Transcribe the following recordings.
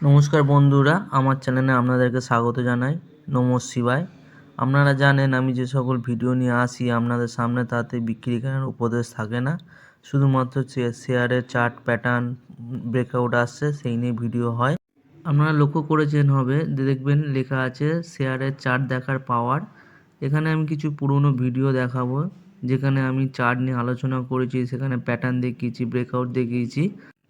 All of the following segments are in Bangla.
নমস্কার বন্ধুরা, আমার চ্যানেলে আপনাদেরকে স্বাগত জানাই। নমঃ শিবায়। আপনারা জানেন আমি যে সকল ভিডিও নিয়ে আসি আপনাদের সামনে তাতে বিক্রি কেনার উপদেশ থাকে না, শুধুমাত্র শেয়ারের চার্ট প্যাটার্ন ব্রেকআউট আসছে সেই নিয়ে ভিডিও হয়। আপনারা লক্ষ্য করেছেন হবে দেখবেন লেখা আছে শেয়ারের চার্ট দেখার পাওয়ার। এখানে আমি কিছু পুরনো ভিডিও দেখাবো যেখানে আমি চার্ট নিয়ে আলোচনা করেছি, সেখানে প্যাটার্ন দেখিয়েছি, ব্রেকআউট দেখিয়েছি,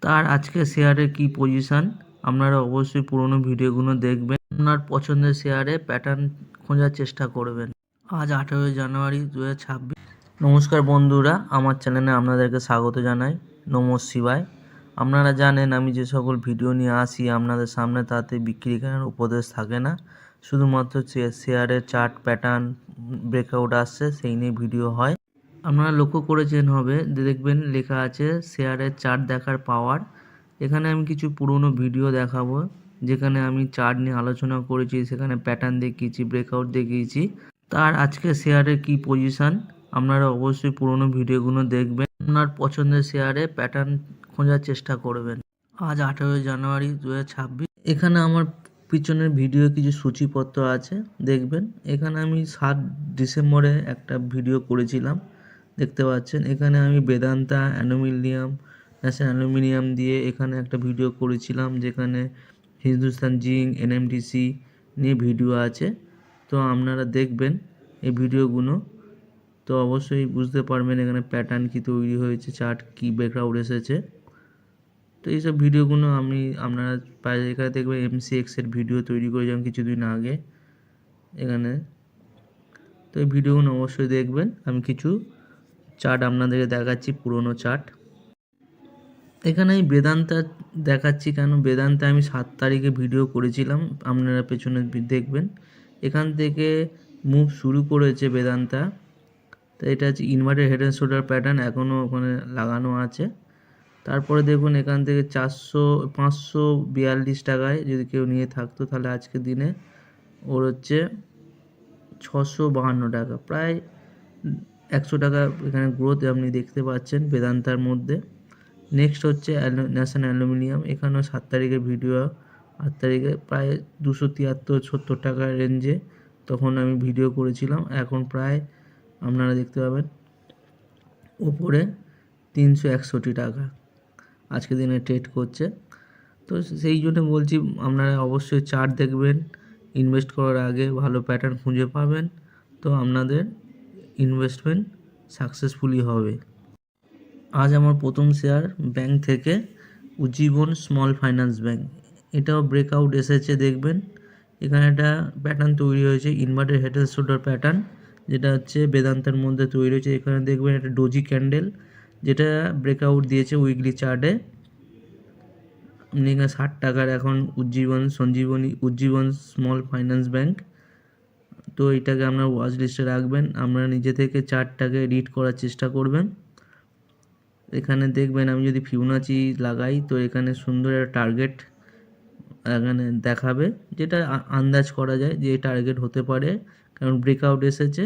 তার আজকে শেয়ারের কি পজিশন। আপনারা অবশ্যই পুরনো ভিডিওগুলো দেখবেন, আপনার পছন্দের শেয়ারে প্যাটার্ন খোঁজার চেষ্টা করবেন। আজ 18 জানুয়ারি 2026। নমস্কার বন্ধুরা, আমার চ্যানেলে আপনাদেরকে স্বাগত জানাই। নমঃ শিবায়। আপনারা জানেন আমি যে সকল ভিডিও নিয়ে আসি আপনাদের সামনে তাতে বিক্রি কেনার উপদেশ থাকে না, শুধুমাত্র শেয়ারের চার্ট প্যাটার্ন ব্রেকআউট আসছে সেই নিয়ে ভিডিও হয়। আপনারা লক্ষ্য করেছেন হবে দেখবেন লেখা আছে শেয়ারের চার্ট দেখার পাওয়ার। এখানে আমি কিছু পুরনো ভিডিও দেখাবো যেখানে আমি চার্ট নিয়ে আলোচনা করেছি, সেখানে প্যাটার্ন দেখিয়েছি, ব্রেকআউট দেখিয়েছি, তার আজকে শেয়ারের কি পজিশন। আপনারা অবশ্যই পুরনো ভিডিওগুলো দেখবেন, আপনার পছন্দের শেয়ারে প্যাটার্ন খোঁজার চেষ্টা করবেন। আজ 18 জানুয়ারি 2026। এখানে আমার পিছনের ভিডিও কিছু সূচিপত্র আছে, দেখবেন। এখানে আমি 7 ডিসেম্বরে একটা ভিডিও করেছিলাম, দেখতে পাচ্ছেন। এখানে আমি বেদান্তা অ্যালুমিনিয়াম, ন্যাশনাল অ্যালুমিনিয়াম দিয়ে এখানে একটা ভিডিও করেছিলাম, যেখানে হিন্দুস্তান জিঙ্ক, এনএমডিসি নিয়ে ভিডিও আছে। তো আপনারা দেখবেন এই ভিডিওগুলো, তো অবশ্যই বুঝতে পারবেন এখানে প্যাটার্ন কি তৈরি হয়েছে, চার্ট কি ব্রেকআউট এসেছে। তো এইসব ভিডিওগুলো আপনারা প্রায় এখানে দেখবেন এমসিএক্সের ভিডিও তৈরি করেছিলাম কিছুদিন আগে এখানে। তো এই ভিডিওগুলো অবশ্যই দেখবেন। আমি কিছু চার্ট আপনাদেরকে দেখাচ্ছি, পুরনো চার্ট। এখানে আমি বেদান্তা দেখাচ্ছি কেন, বেদান্তা আমি 7 তারিখে ভিডিও করেছিলাম, আপনারা পেছনে দেখবেন। এখান থেকে মুভ শুরু করেছে বেদান্তা। তো এটা হচ্ছে inverted head and shoulder pattern, এখনও ওখানে লাগানো আছে। তারপরে দেখুন এখান থেকে 542 টাকায় যদি কেউ নিয়ে থাকতো, তাহলে আজকের দিনে ওর হচ্ছে 652 টাকা, প্রায় 100 টাকা এখানে গ্রোথ আপনি দেখতে পাচ্ছেন বেদান্তার মধ্যে। নেক্সট হচ্ছে ন্যাশনাল অ্যালুমিনিয়াম, এখানেও 7 তারিখের ভিডিও, 8 তারিখে প্রায় 273-70 টাকার রেঞ্জে তখন আমি ভিডিও করেছিলাম। এখন প্রায় আপনারা দেখতে পাবেন উপরে 361 টাকা আজকের দিনে ট্রেড করছে। তো সেই জন্য বলছি আপনারা অবশ্যই চার্ট দেখবেন, ইনভেস্ট করার আগে ভালো প্যাটার্ন খুঁজে পাবেন, তো আপনাদের ইনভেস্টমেন্ট সাকসেসফুলি হবে। আজ আমার প্রথম শেয়ার ব্যাংক থেকে উজ্জীবন স্মল ফাইন্যান্স ব্যাংক, এটাও ব্রেকআউট এসেছে, দেখবেন এখানে একটা প্যাটার্ন তৈরি হয়েছে, inverted head and shoulder pattern, যেটা হচ্ছে বেদান্তের মধ্যে তৈরি হয়েছে। এখানে দেখবেন একটা ডোজি ক্যান্ডেল যেটা ব্রেকআউট দিয়েছে উইকলি চার্টে। আপনি এখানে 60 টাকার এখন উজ্জীবন স্মল ফাইন্যান্স ব্যাংক, তো এটাকে আপনার ওয়াচ লিস্টে রাখবেন। আপনারা নিজে থেকে চার্টটাকে রিড করার চেষ্টা করবেন। এখানে দেখবেন আমি যদি ফিবোনাচি লাগাই তো এখানে সুন্দর একটা টার্গেট এখানে দেখাবে, যেটা আন্দাজ করা যায় যে টার্গেট হতে পারে, কারণ ব্রেকআউট এসেছে।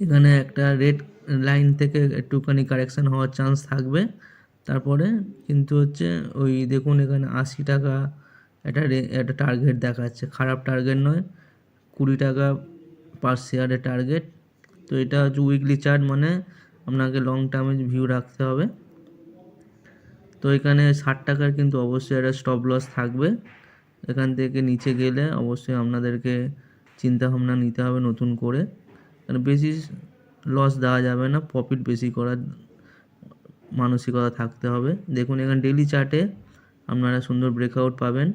এখানে একটা রেড লাইন থেকে একটুখানি কারেকশান হওয়ার চান্স থাকবে, তারপরে কিন্তু হচ্ছে ওই দেখুন এখানে 80 টাকা একটা টার্গেট দেখাচ্ছে, খারাপ টার্গেট নয়, 20 টাকা পার শেয়ারের টার্গেট। তো এটা হচ্ছে উইকলি চার্ট, মানে আপনাকে লং টার্মে ভিউ রাখতে হবে। তো এখানে 60 টাকার কিন্তু অবশ্যই একটা স্টপ লস থাকবে। এখান থেকে নিচে গেলে অবশ্যই আপনাদেরকে চিন্তাভাবনা নিতে হবে নতুন করে, কারণ বেশি লস দেওয়া যাবে না, প্রফিট বেশি করার মানসিকতা থাকতে হবে। দেখুন এখানে ডেইলি চার্টে আপনারা সুন্দর ব্রেকআউট পাবেন।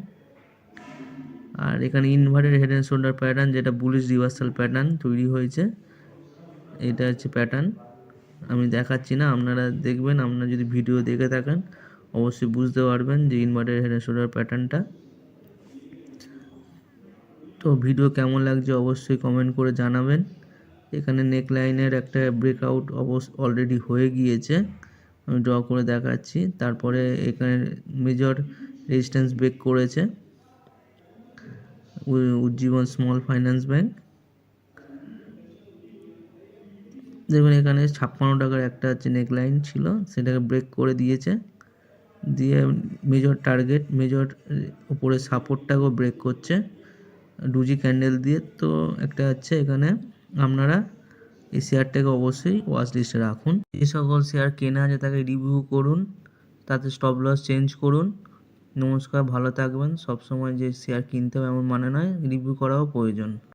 আর এখানে inverted head and shoulder pattern, যেটা বুলিশ রিভার্সাল প্যাটার্ন তৈরি হয়েছে, এটা হচ্ছে প্যাটার্ন। আমি দেখাচ্ছি না, আপনারা দেখবেন। আপনারা যদি ভিডিও দেখে থাকেন অবশ্যই বুঝতে পারবেন যে ইনভার্টেড হেড অ্যান্ড শোল্ডার প্যাটার্নটা। তো ভিডিও কেমন লাগছে অবশ্যই কমেন্ট করে জানাবেন। এখানে নেক লাইনের একটা ব্রেকআউট অলরেডি হয়ে গিয়েছে, আমি ড্র করে দেখাচ্ছি। তারপরে এখানে মেজর রেজিস্ট্যান্স ব্রেক করেছে উজ্জীবন স্মল ফাইন্যান্স ব্যাংক। দেখুন এখানে 56 টাকার একটা হচ্ছে নেক লাইন ছিল, সেটাকে ব্রেক করে দিয়েছে। দিয়ে মেজর টার্গেট, মেজর উপরে সাপোর্টটাকেও ব্রেক করছে ডুজি ক্যান্ডেল দিয়ে। তো একটা হচ্ছে এখানে আপনারা এই শেয়ারটাকে অবশ্যই ওয়াচ লিস্টে রাখুন। যে সকল শেয়ার কেনা আছে তাকে রিভিউ করুন, তাতে স্টপ লস চেঞ্জ করুন। নমস্কার, ভালো থাকবেন। সবসময় যে শেয়ার কিনতে হবে এমন মানে নয়, রিভিউ করাও প্রয়োজন।